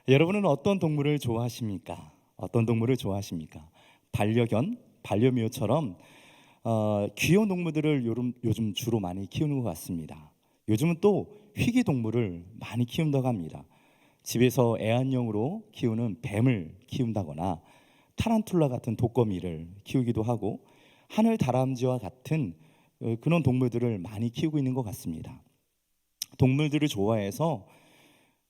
여러분은 어떤 동물을 좋아하십니까? 어떤 동물을 좋아하십니까? 반려견, 반려묘처럼 귀여운 동물들을 요즘 주로 많이 키우는 것 같습니다. 요즘은 또 희귀 동물을 많이 키운다고 합니다. 집에서 애완용으로 키우는 뱀을 키운다거나 타란툴라 같은 독거미를 키우기도 하고 하늘 다람쥐와 같은 그런 동물들을 많이 키우고 있는 것 같습니다. 동물들을 좋아해서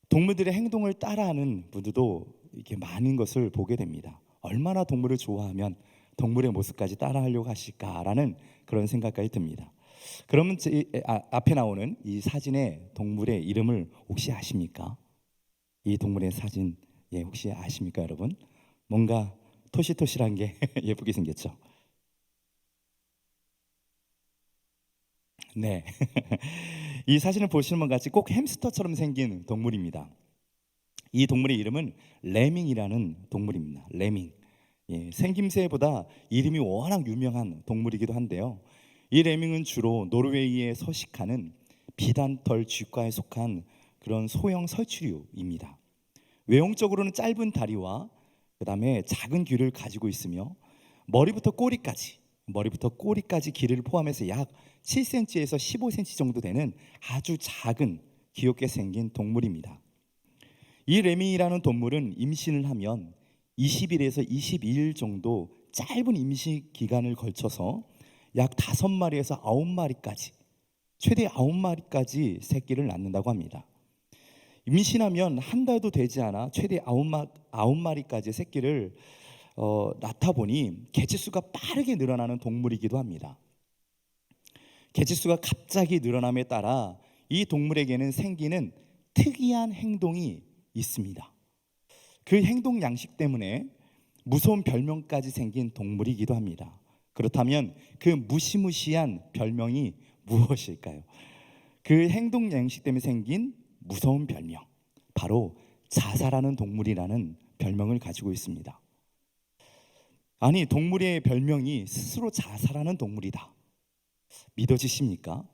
동물들의 행동을 따라하는 분들도 이렇게 많은 것을 보게 됩니다. 얼마나 동물을 좋아하면 동물의 모습까지 따라하려고 하실까라는 그런 생각까지 듭니다. 그러면 앞에 나오는 이 사진의 동물의 이름을 혹시 아십니까? 이 동물의 사진 혹시 아십니까, 여러분? 뭔가 토실토실한 게 예쁘게 생겼죠. 네. 이 사진을 보시는 것 같이 꼭 햄스터처럼 생긴 동물입니다. 이 동물의 이름은 레밍이라는 동물입니다. 레밍. 생김새보다 이름이 워낙 유명한 동물이기도 한데요. 이 레밍은 주로 노르웨이에 서식하는 비단털 쥐과에 속한 그런 소형 설치류입니다. 외형적으로는 짧은 다리와 그다음에 작은 귀를 가지고 있으며 머리부터 꼬리까지 길이를 포함해서 약 7cm에서 15cm 정도 되는 아주 작은 귀엽게 생긴 동물입니다. 이 레밍이라는 동물은 임신을 하면 20일에서 22일 정도 짧은 임신 기간을 걸쳐서 약 5마리에서 9마리까지 최대 9마리까지 새끼를 낳는다고 합니다. 임신하면 한 달도 되지 않아 최대 9마리까지 새끼를 낳다 보니 개체수가 빠르게 늘어나는 동물이기도 합니다. 개체수가 갑자기 늘어남에 따라 이 동물에게는 생기는 특이한 행동이 있습니다. 그 행동 양식 때문에 무서운 별명까지 생긴 동물이기도 합니다. 그렇다면 그 무시무시한 별명이 무엇일까요? 그 행동 양식 때문에 생긴 무서운 별명, 바로 자살하는 동물이라는 별명을 가지고 있습니다. 아니, 동물의 별명이 스스로 자살하는 동물이다. 믿어지십니까?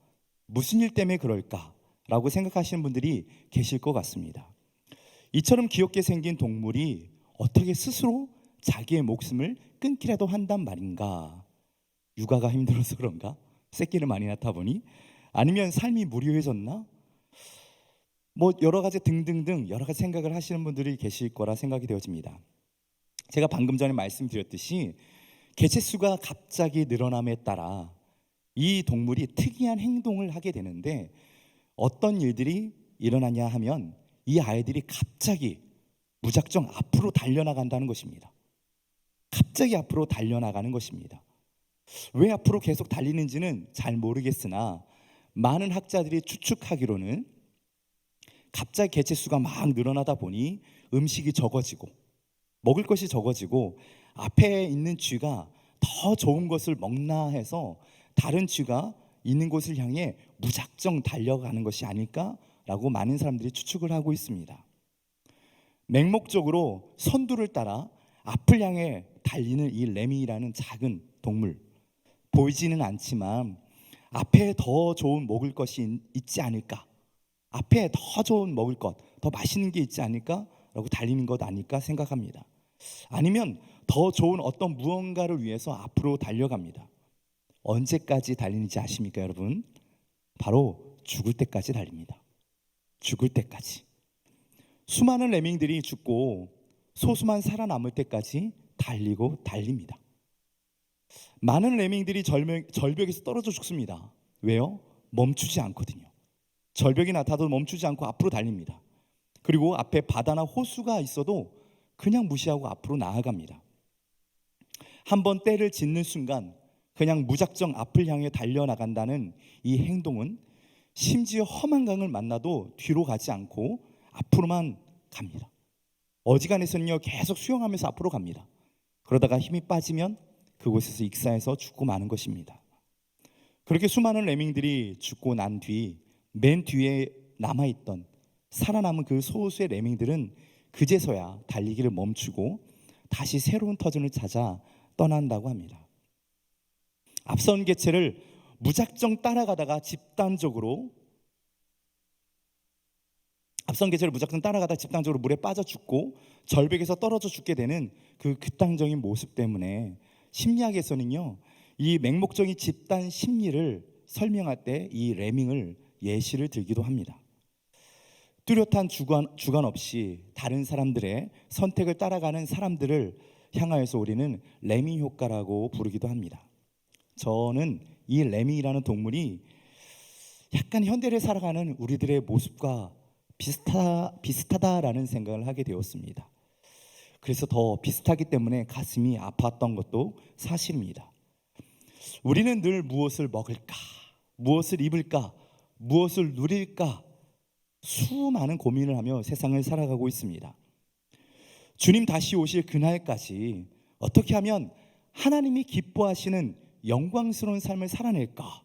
무슨 일 때문에 그럴까라고 생각하시는 분들이 계실 것 같습니다. 이처럼 귀엽게 생긴 동물이 어떻게 스스로 자기의 목숨을 끊기라도 한단 말인가? 육아가 힘들어서 그런가? 새끼를 많이 낳다 보니? 아니면 삶이 무료해졌나? 여러 가지 등등등 여러 가지 생각을 하시는 분들이 계실 거라 생각이 되어집니다. 제가 방금 전에 말씀드렸듯이 개체수가 갑자기 늘어남에 따라 이 동물이 특이한 행동을 하게 되는데 어떤 일들이 일어나냐 하면 이 아이들이 갑자기 무작정 앞으로 달려나간다는 것입니다. 갑자기 앞으로 달려나가는 것입니다. 왜 앞으로 계속 달리는지는 잘 모르겠으나 많은 학자들이 추측하기로는 갑자기 개체수가 막 늘어나다 보니 음식이 적어지고 먹을 것이 적어지고 앞에 있는 쥐가 더 좋은 것을 먹나 해서 다른 쥐가 있는 곳을 향해 무작정 달려가는 것이 아닐까라고 많은 사람들이 추측을 하고 있습니다. 맹목적으로 선두를 따라 앞을 향해 달리는 이 레미라는 작은 동물, 보이지는 않지만 앞에 더 좋은 먹을 것이 있지 않을까, 앞에 더 좋은 먹을 것, 더 맛있는 게 있지 않을까라고 달리는 것 아닐까 생각합니다. 아니면 더 좋은 어떤 무언가를 위해서 앞으로 달려갑니다. 언제까지 달리는지 아십니까, 여러분? 바로 죽을 때까지 달립니다. 죽을 때까지. 수많은 레밍들이 죽고 소수만 살아남을 때까지 달리고 달립니다. 많은 레밍들이 절벽에서 떨어져 죽습니다. 왜요? 멈추지 않거든요. 절벽이 나타나도 멈추지 않고 앞으로 달립니다. 그리고 앞에 바다나 호수가 있어도 그냥 무시하고 앞으로 나아갑니다. 한번 때를 짓는 순간 그냥 무작정 앞을 향해 달려나간다는 이 행동은 심지어 험한 강을 만나도 뒤로 가지 않고 앞으로만 갑니다. 어지간해서는요, 계속 수영하면서 앞으로 갑니다. 그러다가 힘이 빠지면 그곳에서 익사해서 죽고 마는 것입니다. 그렇게 수많은 레밍들이 죽고 난 뒤 맨 뒤에 남아있던 살아남은 그 소수의 레밍들은 그제서야 달리기를 멈추고 다시 새로운 터전을 찾아 떠난다고 합니다. 앞선 개체를 무작정 따라가다가 집단적으로 앞선 계절을 무작정 따라가다 집단적으로 물에 빠져 죽고 절벽에서 떨어져 죽게 되는 그 극단적인 모습 때문에 심리학에서는요, 이 맹목적인 집단 심리를 설명할 때 이 레밍을 예시를 들기도 합니다. 뚜렷한 주관 없이 다른 사람들의 선택을 따라가는 사람들을 향하여서 우리는 레밍 효과라고 부르기도 합니다. 저는 이 레밍이라는 동물이 약간 현대를 살아가는 우리들의 모습과 비슷하다라는 생각을 하게 되었습니다. 그래서 더 비슷하기 때문에 가슴이 아팠던 것도 사실입니다. 우리는 늘 무엇을 먹을까, 무엇을 입을까, 무엇을 누릴까 수많은 고민을 하며 세상을 살아가고 있습니다. 주님 다시 오실 그날까지 어떻게 하면 하나님이 기뻐하시는 영광스러운 삶을 살아낼까,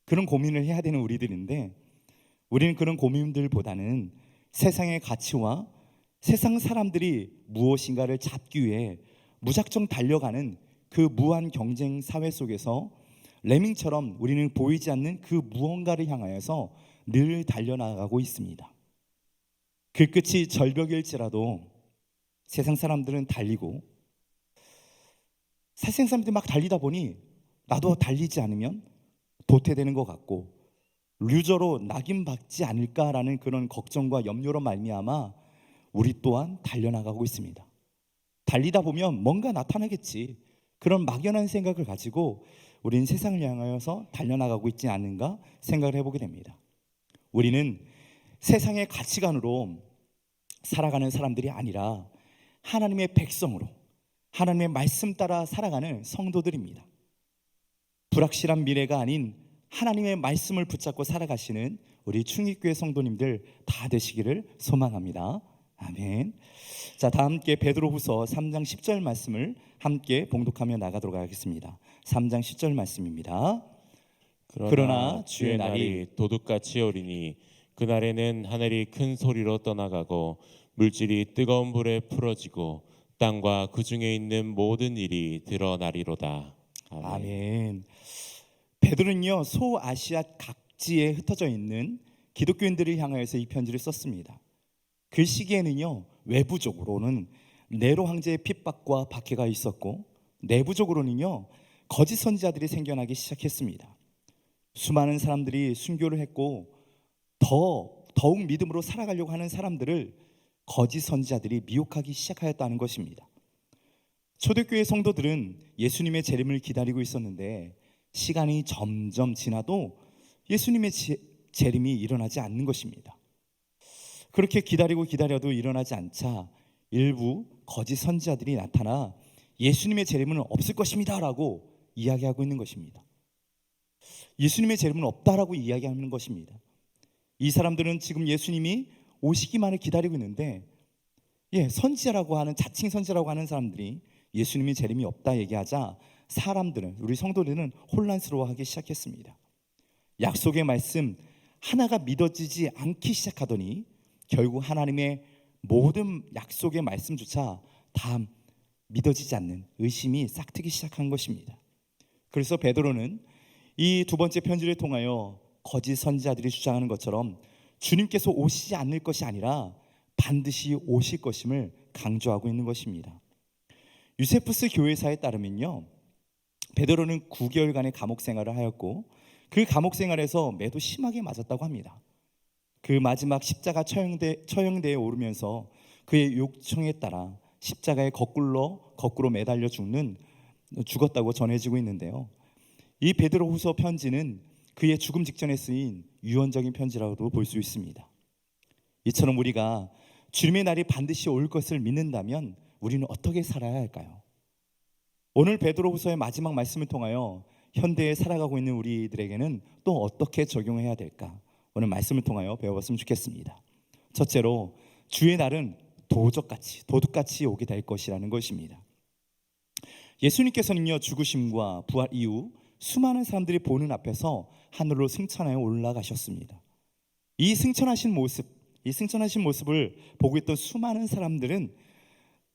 그런 고민을 해야 되는 우리들인데, 우리는 그런 고민들보다는 세상의 가치와 세상 사람들이 무엇인가를 잡기 위해 무작정 달려가는 그 무한 경쟁 사회 속에서 레밍처럼 우리는 보이지 않는 그 무언가를 향하여서 늘 달려나가고 있습니다. 그 끝이 절벽일지라도 세상 사람들은 달리고, 세상 사람들이 막 달리다 보니 나도 달리지 않으면 도태되는 것 같고 루저로 낙인받지 않을까라는 그런 걱정과 염려로 말미암아 우리 또한 달려나가고 있습니다. 달리다 보면 뭔가 나타나겠지, 그런 막연한 생각을 가지고 우리는 세상을 향하여서 달려나가고 있지 않은가 생각을 해보게 됩니다. 우리는 세상의 가치관으로 살아가는 사람들이 아니라 하나님의 백성으로 하나님의 말씀 따라 살아가는 성도들입니다. 불확실한 미래가 아닌 하나님의 말씀을 붙잡고 살아가시는 우리 충익교회 성도님들 다 되시기를 소망합니다. 아멘. 자, 다 함께 베드로후서 3장 10절 말씀을 함께 봉독하며 나가도록 하겠습니다. 3장 10절 말씀입니다. 그러나 주의 날이 도둑같이 오리니 그날에는 하늘이 큰 소리로 떠나가고 물질이 뜨거운 불에 풀어지고 땅과 그 중에 있는 모든 일이 드러나리로다. 아멘. 아멘. 베드로는요, 소아시아 각지에 흩어져 있는 기독교인들을 향하여서 이 편지를 썼습니다. 그 시기에는요, 외부적으로는 네로 황제의 핍박과 박해가 있었고 내부적으로는요, 거짓 선지자들이 생겨나기 시작했습니다. 수많은 사람들이 순교를 했고 더욱 믿음으로 살아가려고 하는 사람들을 거짓 선지자들이 미혹하기 시작하였다는 것입니다. 초대교회 성도들은 예수님의 재림을 기다리고 있었는데 시간이 점점 지나도 예수님의 재림이 일어나지 않는 것입니다. 그렇게 기다려도 일어나지 않자 일부 거짓 선지자들이 나타나 예수님의 재림은 없을 것입니다 라고 이야기하고 있는 것입니다. 예수님의 재림은 없다라고 이야기하는 것입니다. 이 사람들은 지금 예수님이 오시기만을 기다리고 있는데, 선지자라고 하는, 자칭 선지자라고 하는 사람들이 예수님이 재림이 없다 얘기하자 사람들은, 우리 성도들은 혼란스러워하기 시작했습니다. 약속의 말씀 하나가 믿어지지 않기 시작하더니 결국 하나님의 모든 약속의 말씀조차 다 믿어지지 않는 의심이 싹트기 시작한 것입니다. 그래서 베드로는 이 두 번째 편지를 통하여 거짓 선지자들이 주장하는 것처럼 주님께서 오시지 않을 것이 아니라 반드시 오실 것임을 강조하고 있는 것입니다. 유세푸스 교회사에 따르면요, 베드로는 9개월간의 감옥 생활을 하였고 그 감옥 생활에서 매도 심하게 맞았다고 합니다. 그 마지막 십자가 처형대에 오르면서 그의 요청에 따라 십자가에 거꾸로 매달려 죽었다고 전해지고 있는데요, 이 베드로후서 편지는 그의 죽음 직전에 쓰인 유언적인 편지라고도 볼 수 있습니다. 이처럼 우리가 주님의 날이 반드시 올 것을 믿는다면 우리는 어떻게 살아야 할까요? 오늘 베드로후서의 마지막 말씀을 통하여 현대에 살아가고 있는 우리들에게는 또 어떻게 적용해야 될까? 오늘 말씀을 통하여 배워봤으면 좋겠습니다. 첫째로, 주의 날은 도둑같이 오게 될 것이라는 것입니다. 예수님께서는요, 죽으심과 부활 이후 수많은 사람들이 보는 앞에서 하늘로 승천하여 올라가셨습니다. 이 승천하신 모습을 보고 있던 수많은 사람들은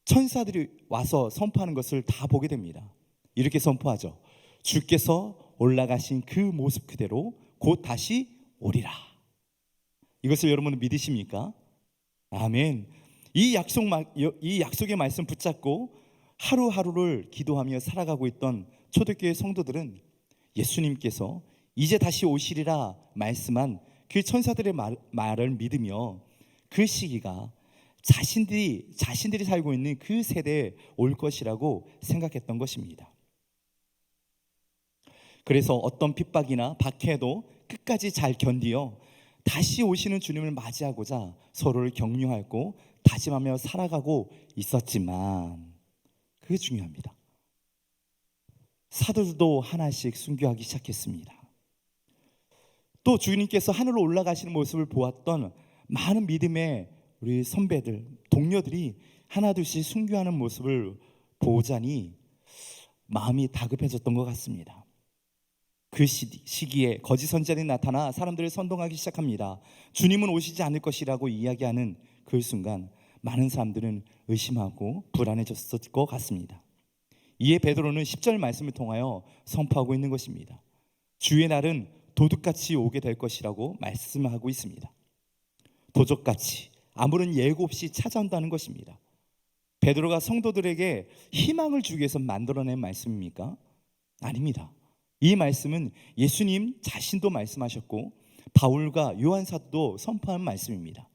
천사들이 와서 선포하는 것을 다 보게 됩니다. 이렇게 선포하죠. 주께서 올라가신 그 모습 그대로 곧 다시 오리라. 이것을 여러분은 믿으십니까? 아멘. 이 약속의 말씀 붙잡고 하루하루를 기도하며 살아가고 있던 초대교회 성도들은 예수님께서 이제 다시 오시리라 말씀한 그 천사들의 말을 믿으며 그 시기가 자신들이 살고 있는 그 세대에 올 것이라고 생각했던 것입니다. 그래서 어떤 핍박이나 박해도 끝까지 잘 견디어 다시 오시는 주님을 맞이하고자 서로를 격려하고 다짐하며 살아가고 있었지만, 그게 중요합니다. 사도들도 하나씩 순교하기 시작했습니다. 또 주님께서 하늘로 올라가시는 모습을 보았던 많은 믿음의 우리 선배들, 동료들이 하나둘씩 순교하는 모습을 보자니 마음이 다급해졌던 것 같습니다. 그 시기에 거짓 선지자들이 나타나 사람들을 선동하기 시작합니다. 주님은 오시지 않을 것이라고 이야기하는 그 순간 많은 사람들은 의심하고 불안해졌을 것 같습니다. 이에 베드로는 10절 말씀을 통하여 선포하고 있는 것입니다. 주의 날은 도둑같이 오게 될 것이라고 말씀하고 있습니다. 도적같이 아무런 예고 없이 찾아온다는 것입니다. 베드로가 성도들에게 희망을 주기 위해서 만들어낸 말씀입니까? 아닙니다. 이 말씀은 예수님 자신도 말씀하셨고 바울과 요한 사도도 선포한 말씀입니다.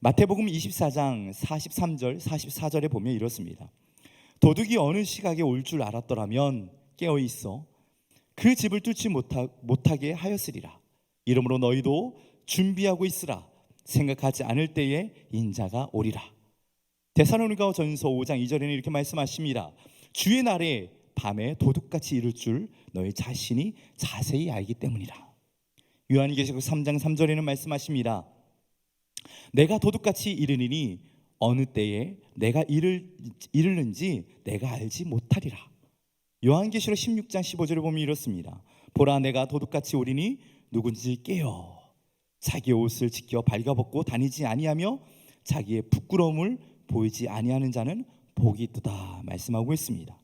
마태복음 24장 43절 44절에 보면 이렇습니다. 도둑이 어느 시각에 올 줄 알았더라면 깨어있어 그 집을 뚫지 못하게 하였으리라. 이러므로 너희도 준비하고 있으라. 생각하지 않을 때에 인자가 오리라. 데살로니가전서 5장 2절에는 이렇게 말씀하십니다. 주의 날에 밤에 도둑같이 이룰 줄 너희 자신이 자세히 알기 때문이라. 요한계시록 3장 3절에는 말씀하십니다. 내가 도둑같이 이르리니 어느 때에 내가 이르는지 내가 알지 못하리라. 요한계시록 16장 15절에 보면 이렇습니다. 보라 내가 도둑같이 오리니 누군지 깨어 자기의 옷을 지켜 발가벗고 다니지 아니하며 자기의 부끄러움을 보이지 아니하는 자는 복이 있도다 말씀하고 있습니다.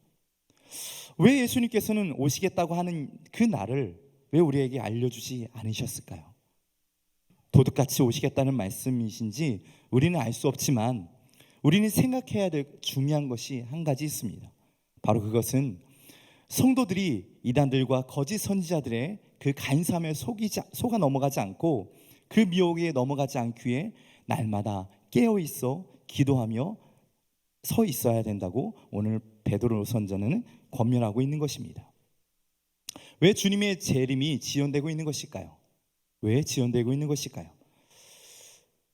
왜 예수님께서는 오시겠다고 하는 그 날을 왜 우리에게 알려주지 않으셨을까요? 도둑같이 오시겠다는 말씀이신지 우리는 알 수 없지만 우리는 생각해야 될 중요한 것이 한 가지 있습니다. 바로 그것은 성도들이 이단들과 거짓 선지자들의 그 간사함에 속아 넘어가지 않고 그 미혹에 넘어가지 않기 위해 날마다 깨어있어 기도하며 서 있어야 된다고 오늘 베드로 선전은 권면하고 있는 것입니다. 왜 주님의 재림이 지연되고 있는 것일까요? 왜 지연되고 있는 것일까요?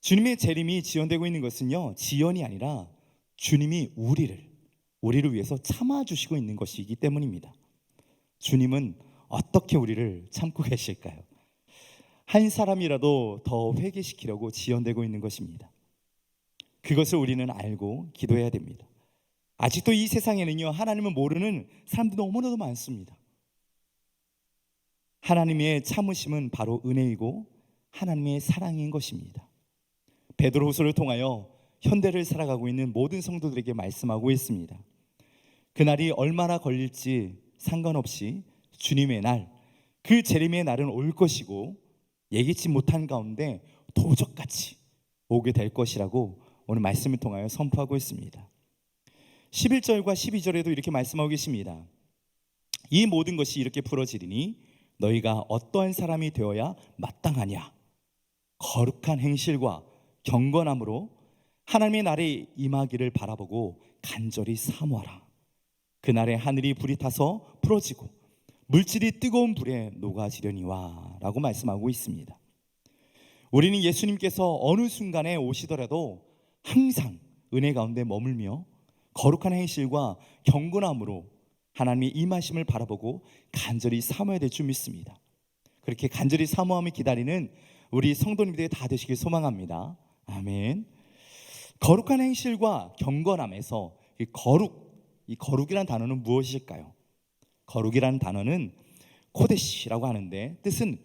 주님의 재림이 지연되고 있는 것은요, 지연이 아니라 주님이 우리를 위해서 참아주시고 있는 것이기 때문입니다. 주님은 어떻게 우리를 참고 계실까요? 한 사람이라도 더 회개시키려고 지연되고 있는 것입니다. 그것을 우리는 알고 기도해야 됩니다. 아직도 이 세상에는요, 하나님을 모르는 사람들이 너무나도 많습니다. 하나님의 참으심은 바로 은혜이고 하나님의 사랑인 것입니다. 베드로후서를 통하여 현대를 살아가고 있는 모든 성도들에게 말씀하고 있습니다. 그날이 얼마나 걸릴지 상관없이 주님의 날, 그 재림의 날은 올 것이고 예기치 못한 가운데 도적같이 오게 될 것이라고 오늘 말씀을 통하여 선포하고 있습니다. 11절과 12절에도 이렇게 말씀하고 계십니다. 이 모든 것이 이렇게 풀어지리니 너희가 어떠한 사람이 되어야 마땅하냐? 거룩한 행실과 경건함으로 하나님의 날에 임하기를 바라보고 간절히 사모하라. 그날에 하늘이 불이 타서 풀어지고 물질이 뜨거운 불에 녹아지려니와 라고 말씀하고 있습니다. 우리는 예수님께서 어느 순간에 오시더라도 항상 은혜 가운데 머물며 거룩한 행실과 경건함으로 하나님의 임하심을 바라보고 간절히 사모해야 될 줄 믿습니다. 그렇게 간절히 사모하며 기다리는 우리 성도님들이 다 되시길 소망합니다. 아멘. 거룩한 행실과 경건함에서 이 거룩이라는 단어는 무엇일까요? 거룩이라는 단어는 코데시라고 하는데 뜻은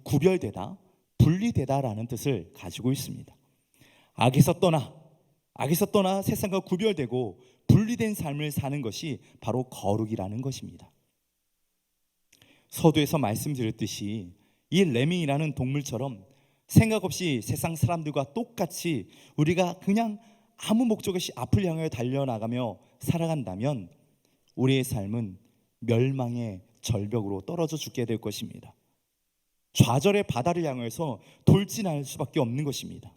구별되다, 분리되다라는 뜻을 가지고 있습니다. 악에서 떠나 세상과 구별되고 분리된 삶을 사는 것이 바로 거룩이라는 것입니다. 서두에서 말씀드렸듯이 이 레미라는 동물처럼 생각 없이 세상 사람들과 똑같이 우리가 그냥 아무 목적 없이 앞을 향해 달려나가며 살아간다면 우리의 삶은 멸망의 절벽으로 떨어져 죽게 될 것입니다. 좌절의 바다를 향해서 돌진할 수밖에 없는 것입니다.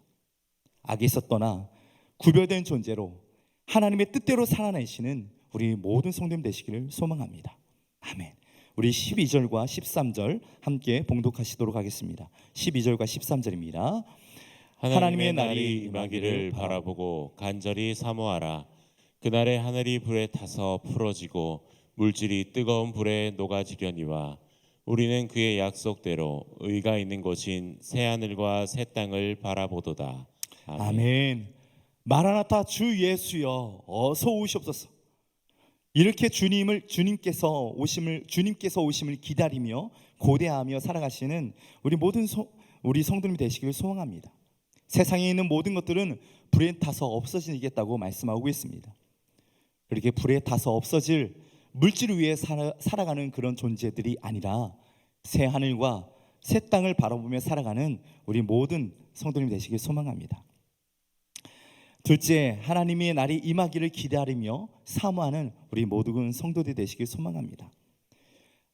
악에서 떠나 구별된 존재로 하나님의 뜻대로 살아내시는 우리 모든 성도님 되시기를 소망합니다. 아멘. 우리 12절과 13절 함께 봉독하시도록 하겠습니다. 12절과 13절입니다. 하나님의 날이 임하기를 바라보고 간절히 사모하라. 그날에 하늘이 불에 타서 풀어지고 물질이 뜨거운 불에 녹아지려니와 우리는 그의 약속대로 의가 있는 곳인 새 하늘과 새 땅을 바라보도다. 아멘. 아멘. 마라나타 주 예수여 어서 오시옵소서. 이렇게 주님께서 오심을 기다리며 고대하며 살아가시는 우리 모든 우리 성도님이 되시기를 소망합니다. 세상에 있는 모든 것들은 불에 타서 없어지겠다고 말씀하고 있습니다. 그렇게 불에 타서 없어질 물질을 위해 살아가는 그런 존재들이 아니라 새 하늘과 새 땅을 바라보며 살아가는 우리 모든 성도님 되시길 소망합니다. 둘째, 하나님의 날이 임하기를 기다리며 사모하는 우리 모든 성도들 되시길 소망합니다.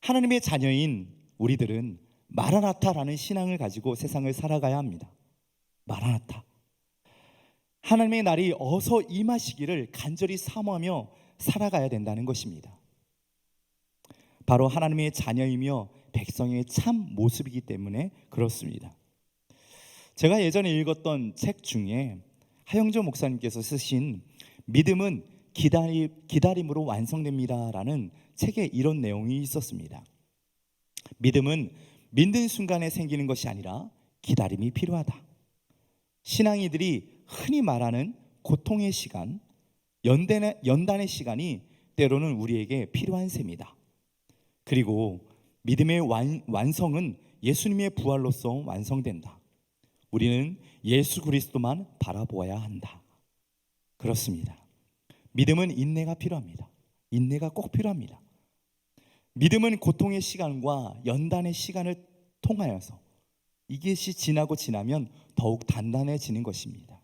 하나님의 자녀인 우리들은 마라나타라는 신앙을 가지고 세상을 살아가야 합니다. 마라나타. 하나님의 날이 어서 임하시기를 간절히 사모하며 살아가야 된다는 것입니다. 바로 하나님의 자녀이며 백성의 참 모습이기 때문에 그렇습니다. 제가 예전에 읽었던 책 중에 하영조 목사님께서 쓰신 믿음은 기다림으로 완성됩니다라는 책에 이런 내용이 있었습니다. 믿음은 믿는 순간에 생기는 것이 아니라 기다림이 필요하다. 신앙이들이 흔히 말하는 고통의 시간, 연단의 시간이 때로는 우리에게 필요한 셈이다. 그리고 믿음의 완성은 예수님의 부활로서 완성된다. 우리는 예수 그리스도만 바라보아야 한다. 그렇습니다. 믿음은 인내가 필요합니다. 인내가 꼭 필요합니다. 믿음은 고통의 시간과 연단의 시간을 통하여서 이것이 지나고 지나면 더욱 단단해지는 것입니다.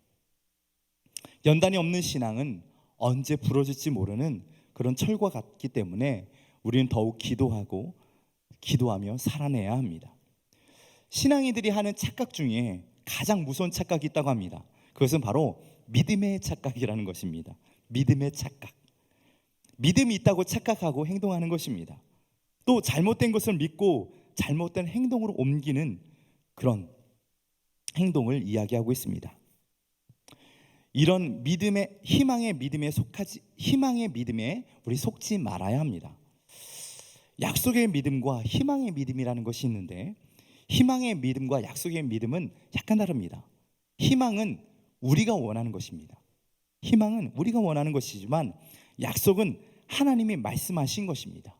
연단이 없는 신앙은 언제 부러질지 모르는 그런 철과 같기 때문에 우리는 더욱 기도하며 살아내야 합니다. 신앙인들이 하는 착각 중에 가장 무서운 착각이 있다고 합니다. 그것은 바로 믿음의 착각이라는 것입니다. 믿음의 착각. 믿음이 있다고 착각하고 행동하는 것입니다. 또 잘못된 것을 믿고 잘못된 행동으로 옮기는 그런 행동을 이야기하고 있습니다. 이런 희망의 믿음에 우리 속지 말아야 합니다. 약속의 믿음과 희망의 믿음이라는 것이 있는데 희망의 믿음과 약속의 믿음은 약간 다릅니다. 희망은 우리가 원하는 것입니다. 희망은 우리가 원하는 것이지만 약속은 하나님이 말씀하신 것입니다.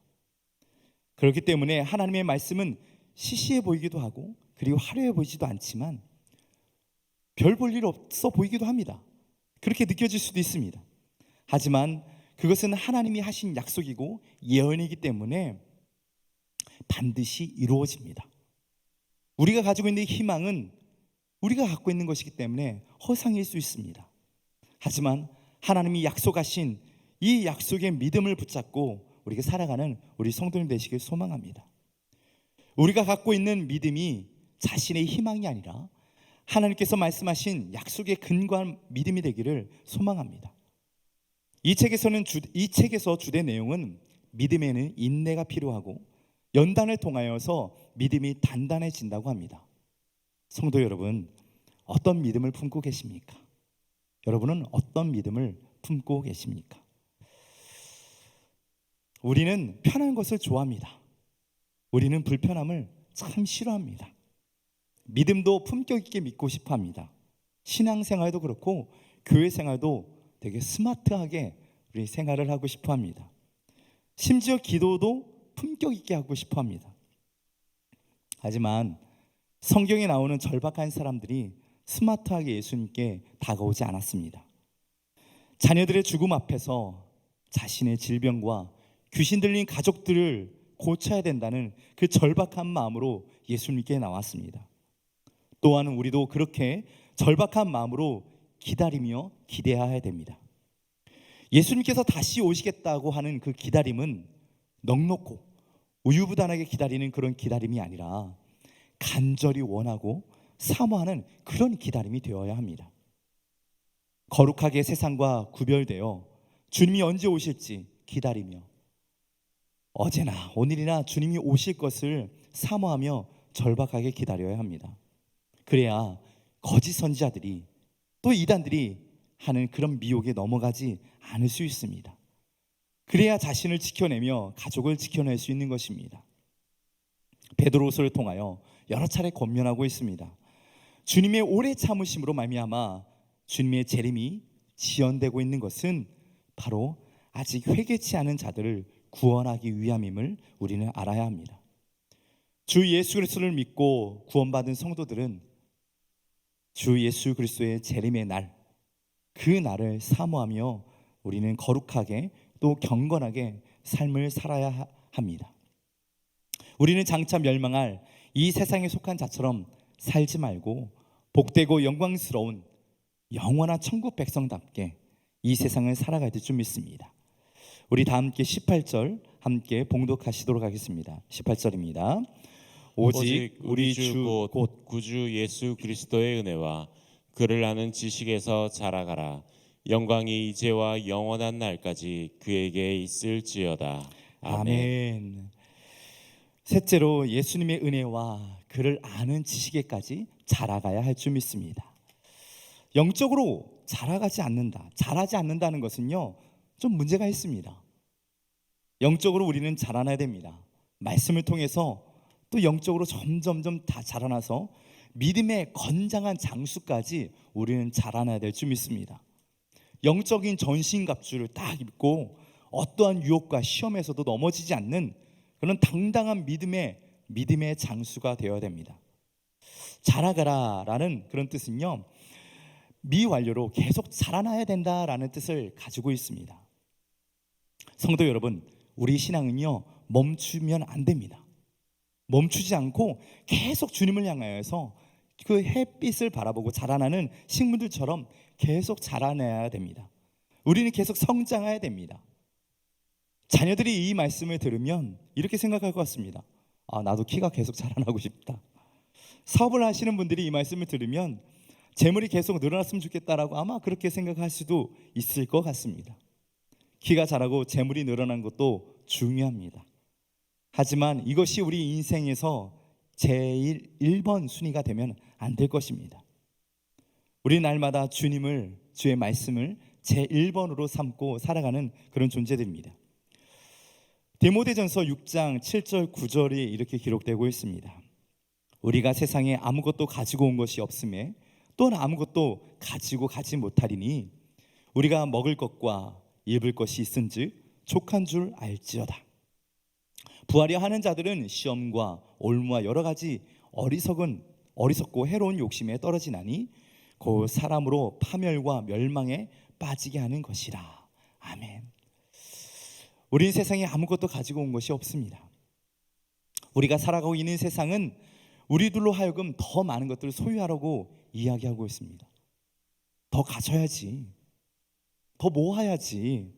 그렇기 때문에 하나님의 말씀은 시시해 보이기도 하고 그리고 화려해 보이지도 않지만 별 볼 일 없어 보이기도 합니다. 그렇게 느껴질 수도 있습니다. 하지만 그것은 하나님이 하신 약속이고 예언이기 때문에 반드시 이루어집니다. 우리가 가지고 있는 희망은 우리가 갖고 있는 것이기 때문에 허상일 수 있습니다. 하지만 하나님이 약속하신 이 약속의 믿음을 붙잡고 우리가 살아가는 우리 성도님 되시길 소망합니다. 우리가 갖고 있는 믿음이 자신의 희망이 아니라 하나님께서 말씀하신 약속에 근거한 믿음이 되기를 소망합니다. 이 책에서 주된 내용은 믿음에는 인내가 필요하고 연단을 통하여서 믿음이 단단해진다고 합니다. 성도 여러분, 어떤 믿음을 품고 계십니까? 여러분은 어떤 믿음을 품고 계십니까? 우리는 편한 것을 좋아합니다. 우리는 불편함을 참 싫어합니다. 믿음도 품격 있게 믿고 싶어 합니다. 신앙생활도 그렇고 교회 생활도 되게 스마트하게 우리 생활을 하고 싶어 합니다. 심지어 기도도 품격 있게 하고 싶어 합니다. 하지만 성경에 나오는 절박한 사람들이 스마트하게 예수님께 다가오지 않았습니다. 자녀들의 죽음 앞에서 자신의 질병과 귀신 들린 가족들을 고쳐야 된다는 그 절박한 마음으로 예수님께 나왔습니다. 또한 우리도 그렇게 절박한 마음으로 기다리며 기대해야 됩니다. 예수님께서 다시 오시겠다고 하는 그 기다림은 넉넉고 우유부단하게 기다리는 그런 기다림이 아니라 간절히 원하고 사모하는 그런 기다림이 되어야 합니다. 거룩하게 세상과 구별되어 주님이 언제 오실지 기다리며 어제나 오늘이나 주님이 오실 것을 사모하며 절박하게 기다려야 합니다. 그래야 거짓 선지자들이 또 이단들이 하는 그런 미혹에 넘어가지 않을 수 있습니다. 그래야 자신을 지켜내며 가족을 지켜낼 수 있는 것입니다. 베드로서를 통하여 여러 차례 권면하고 있습니다. 주님의 오래 참으심으로 말미암아 주님의 재림이 지연되고 있는 것은 바로 아직 회개치 않은 자들을 구원하기 위함임을 우리는 알아야 합니다. 주 예수 그리스도를 믿고 구원받은 성도들은 주 예수 그리스도의 재림의 날, 그 날을 사모하며 우리는 거룩하게 또 경건하게 삶을 살아야 합니다. 우리는 장차 멸망할 이 세상에 속한 자처럼 살지 말고 복되고 영광스러운 영원한 천국 백성답게 이 세상을 살아가야 될 줄 믿습니다. 우리 다 함께 18절 함께 봉독하시도록 하겠습니다. 18절입니다. 오직 우리 주 곧 구주 예수 그리스도의 은혜와 그를 아는 지식에서 자라가라. 영광이 이제와 영원한 날까지 그에게 있을지어다. 아멘. 아멘. 셋째로 예수님의 은혜와 그를 아는 지식에까지 자라가야 할 줄 믿습니다. 영적으로 자라지 않는다는 것은요, 좀 문제가 있습니다. 영적으로 우리는 자라나야 됩니다. 말씀을 통해서 또 영적으로 점점점 다 자라나서 믿음의 건장한 장수까지 우리는 자라나야 될 줄 믿습니다. 영적인 전신갑주를 딱 입고 어떠한 유혹과 시험에서도 넘어지지 않는 그런 당당한 믿음의 장수가 되어야 됩니다. 자라가라라는 그런 뜻은요, 미완료로 계속 자라나야 된다라는 뜻을 가지고 있습니다. 성도 여러분, 우리 신앙은요, 멈추면 안 됩니다. 멈추지 않고 계속 주님을 향하여서 그 햇빛을 바라보고 자라나는 식물들처럼 계속 자라나야 됩니다. 우리는 계속 성장해야 됩니다. 자녀들이 이 말씀을 들으면 이렇게 생각할 것 같습니다. 나도 키가 계속 자라나고 싶다. 사업을 하시는 분들이 이 말씀을 들으면 재물이 계속 늘어났으면 좋겠다라고 아마 그렇게 생각할 수도 있을 것 같습니다. 키가 자라고 재물이 늘어난 것도 중요합니다. 하지만 이것이 우리 인생에서 제일 1번 순위가 되면 안 될 것입니다. 우리 날마다 주의 말씀을 제1번으로 삼고 살아가는 그런 존재들입니다. 디모데전서 6장 7절 9절이 이렇게 기록되고 있습니다. 우리가 세상에 아무것도 가지고 온 것이 없음에 또는 아무것도 가지고 가지 못하리니 우리가 먹을 것과 입을 것이 있은즉 족한 줄 알지어다. 부하려 하는 자들은 시험과 올무와 여러 가지 어리석고 해로운 욕심에 떨어지나니 곧 사람으로 파멸과 멸망에 빠지게 하는 것이라. 아멘. 우린 세상에 아무것도 가지고 온 것이 없습니다. 우리가 살아가고 있는 세상은 우리들로 하여금 더 많은 것들을 소유하라고 이야기하고 있습니다. 더 가져야지, 더 모아야지,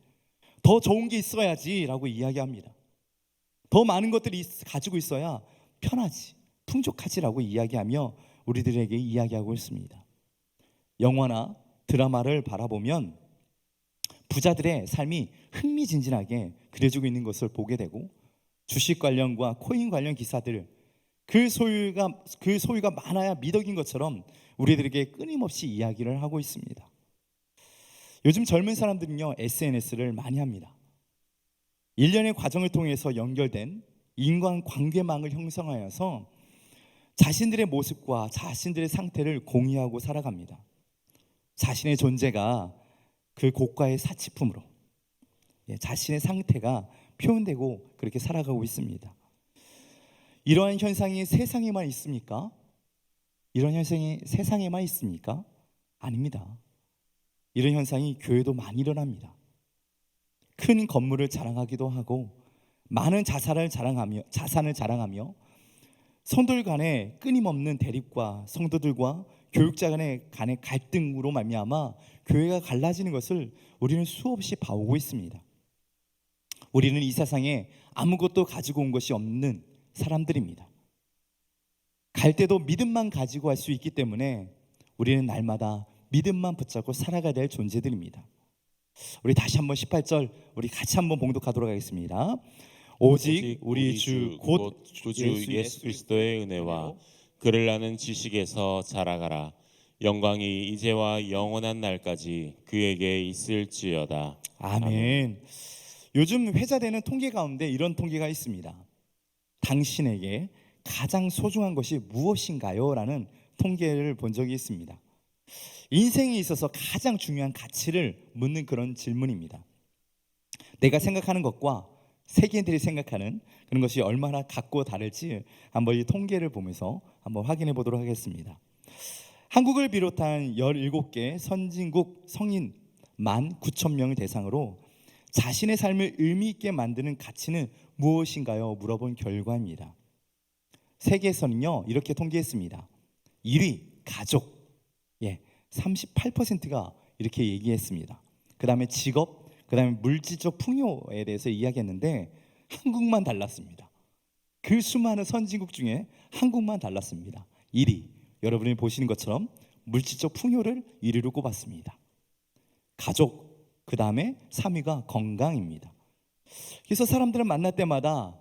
더 좋은 게 있어야지 라고 이야기합니다. 더 많은 것들이 가지고 있어야 편하지, 풍족하지라고 이야기하며 우리들에게 이야기하고 있습니다. 영화나 드라마를 바라보면 부자들의 삶이 흥미진진하게 그려지고 있는 것을 보게 되고 주식 관련과 코인 관련 기사들 그 소유가 많아야 미덕인 것처럼 우리들에게 끊임없이 이야기를 하고 있습니다. 요즘 젊은 사람들은요, SNS를 많이 합니다. 일련의 과정을 통해서 연결된 인간관계망을 형성하여서 자신들의 모습과 자신들의 상태를 공유하고 살아갑니다. 자신의 존재가 그 고가의 사치품으로 자신의 상태가 표현되고 그렇게 살아가고 있습니다. 이러한 현상이 세상에만 있습니까? 이런 현상이 세상에만 있습니까? 아닙니다. 이런 현상이 교회도 많이 일어납니다. 큰 건물을 자랑하기도 하고 많은 자산을 자랑하며 성도들 간의 끊임없는 대립과 성도들과 교육자 간의 갈등으로 말미암아 교회가 갈라지는 것을 우리는 수없이 봐오고 있습니다. 우리는 이 세상에 아무것도 가지고 온 것이 없는 사람들입니다. 갈 때도 믿음만 가지고 갈 수 있기 때문에 우리는 날마다 믿음만 붙잡고 살아가야 될 존재들입니다. 우리 다시 한번 18절 우리 같이 한번 봉독하도록 하겠습니다. 오직 우리 주 곧 구주 예수 그리스도의 은혜와 그를 아는 지식에서 자라가라. 영광이 이제와 영원한 날까지 그에게 있을지어다. 아멘. 요즘 회자되는 통계 가운데 이런 통계가 있습니다. 당신에게 가장 소중한 것이 무엇인가요? 라는 통계를 본 적이 있습니다. 인생에 있어서 가장 중요한 가치를 묻는 그런 질문입니다. 내가 생각하는 것과 세계인들이 생각하는 그런 것이 얼마나 같고 다를지 한번 이 통계를 보면서 한번 확인해 보도록 하겠습니다. 한국을 비롯한 17개 선진국 성인 19,000명을 대상으로 자신의 삶을 의미 있게 만드는 가치는 무엇인가요? 물어본 결과입니다. 세계에서는요 이렇게 통계했습니다. 1위 가족, 38%가 이렇게 얘기했습니다. 그 다음에 직업, 그 다음에 물질적 풍요에 대해서 이야기했는데 한국만 달랐습니다. 그 수많은 선진국 중에 한국만 달랐습니다. 1위, 여러분이 보시는 것처럼 물질적 풍요를 1위로 꼽았습니다. 가족, 그 다음에 3위가 건강입니다. 그래서 사람들은 만날 때마다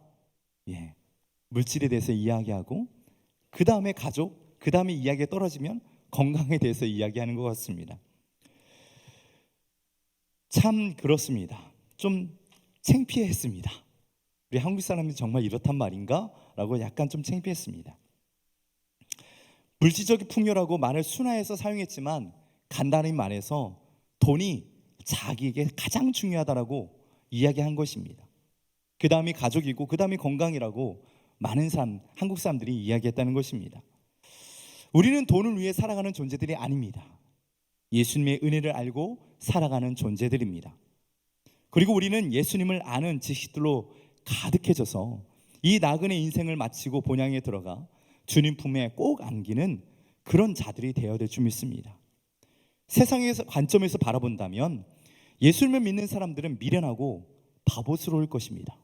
물질에 대해서 이야기하고 그 다음에 가족, 그 다음에 이야기가 떨어지면 건강에 대해서 이야기하는 것 같습니다. 참 그렇습니다. 좀 창피했습니다. 우리 한국 사람이 정말 이렇단 말인가? 라고 약간 좀 창피했습니다. 물질적 풍요라고 말을 순화해서 사용했지만 간단히 말해서 돈이 자기에게 가장 중요하다라고 이야기한 것입니다. 그 다음이 가족이고 그 다음이 건강이라고 많은 한국 사람들이 이야기했다는 것입니다. 우리는 돈을 위해 살아가는 존재들이 아닙니다. 예수님의 은혜를 알고 살아가는 존재들입니다. 그리고 우리는 예수님을 아는 지식들로 가득해져서 이 나그네 인생을 마치고 본향에 들어가 주님 품에 꼭 안기는 그런 자들이 되어야 될 줄 믿습니다. 세상의 관점에서 바라본다면 예수님을 믿는 사람들은 미련하고 바보스러울 것입니다.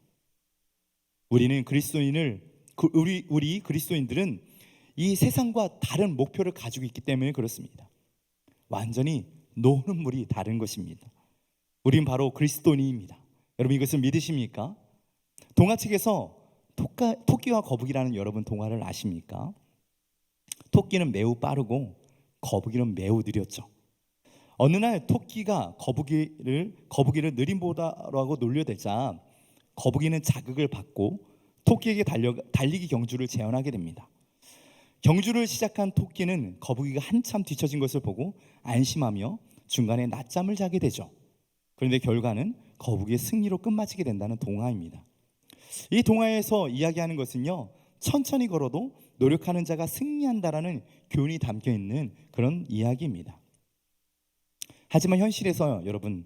우리 그리스도인들은 이 세상과 다른 목표를 가지고 있기 때문에 그렇습니다. 완전히 노는 물이 다른 것입니다. 우린 바로 그리스도인입니다. 여러분 이것을 믿으십니까? 동화책에서 토끼와 거북이라는 여러분 동화를 아십니까? 토끼는 매우 빠르고 거북이는 매우 느렸죠. 어느 날 토끼가 거북이를 느림보다라고 놀려대자 거북이는 자극을 받고 토끼에게 달리기 경주를 제안하게 됩니다. 경주를 시작한 토끼는 거북이가 한참 뒤처진 것을 보고 안심하며 중간에 낮잠을 자게 되죠. 그런데 결과는 거북이의 승리로 끝마치게 된다는 동화입니다. 이 동화에서 이야기하는 것은요, 천천히 걸어도 노력하는 자가 승리한다라는 교훈이 담겨 있는 그런 이야기입니다. 하지만 현실에서 여러분,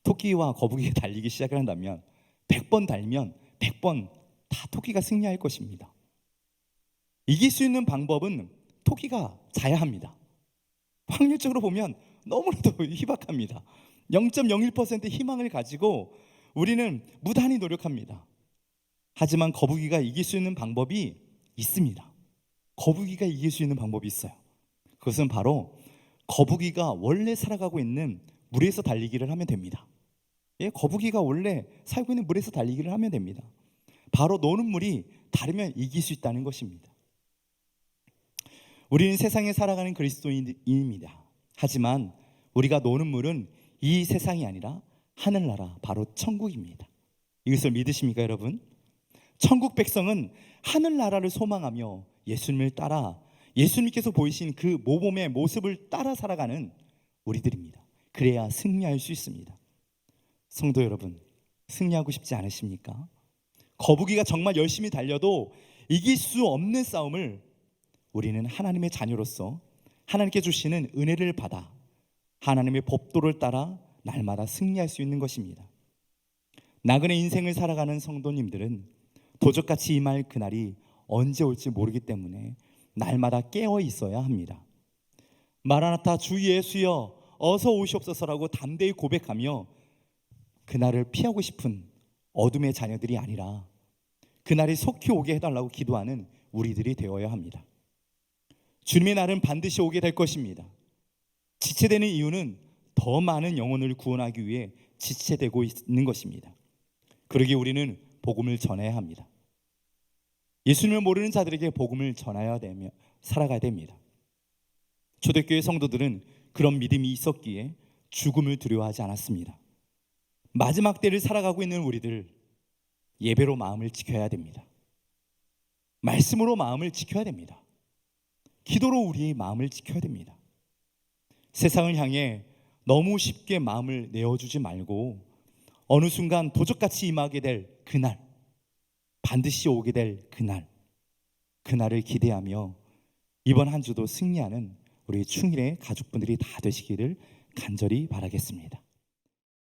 토끼와 거북이가 달리기 시작을 한다면 100번 달면 100번 다 토끼가 승리할 것입니다. 이길 수 있는 방법은 토끼가 자야 합니다. 확률적으로 보면 너무나도 희박합니다. 0.01% 희망을 가지고 우리는 무단히 노력합니다. 하지만 거북이가 이길 수 있는 방법이 있습니다. 거북이가 이길 수 있는 방법이 있어요. 그것은 바로 거북이가 원래 살아가고 있는 물에서 달리기를 하면 됩니다. 거북이가 원래 살고 있는 물에서 달리기를 하면 됩니다. 바로 노는 물이 다르면 이길 수 있다는 것입니다. 우리는 세상에 살아가는 그리스도인입니다. 하지만 우리가 노는 물은 이 세상이 아니라 하늘나라, 바로 천국입니다. 이것을 믿으십니까, 여러분? 천국 백성은 하늘나라를 소망하며 예수님을 따라 예수님께서 보이신 그 모범의 모습을 따라 살아가는 우리들입니다. 그래야 승리할 수 있습니다. 성도 여러분, 승리하고 싶지 않으십니까? 거북이가 정말 열심히 달려도 이길 수 없는 싸움을 우리는 하나님의 자녀로서 하나님께 주시는 은혜를 받아 하나님의 법도를 따라 날마다 승리할 수 있는 것입니다. 나그네 인생을 살아가는 성도님들은 도적같이 임할 그날이 언제 올지 모르기 때문에 날마다 깨어 있어야 합니다. 마라나타 주 예수여 어서 오시옵소서라고 담대히 고백하며 그날을 피하고 싶은 어둠의 자녀들이 아니라 그날이 속히 오게 해달라고 기도하는 우리들이 되어야 합니다. 주님의 날은 반드시 오게 될 것입니다. 지체되는 이유는 더 많은 영혼을 구원하기 위해 지체되고 있는 것입니다. 그러기에 우리는 복음을 전해야 합니다. 예수님을 모르는 자들에게 복음을 전해야 되며 살아가야 됩니다. 초대교회 성도들은 그런 믿음이 있었기에 죽음을 두려워하지 않았습니다. 마지막 때를 살아가고 있는 우리들, 예배로 마음을 지켜야 됩니다. 말씀으로 마음을 지켜야 됩니다. 기도로 우리의 마음을 지켜야 됩니다. 세상을 향해 너무 쉽게 마음을 내어주지 말고 어느 순간 도적같이 임하게 될 그날, 반드시 오게 될 그날을 기대하며 이번 한 주도 승리하는 우리 충일의 가족분들이 다 되시기를 간절히 바라겠습니다.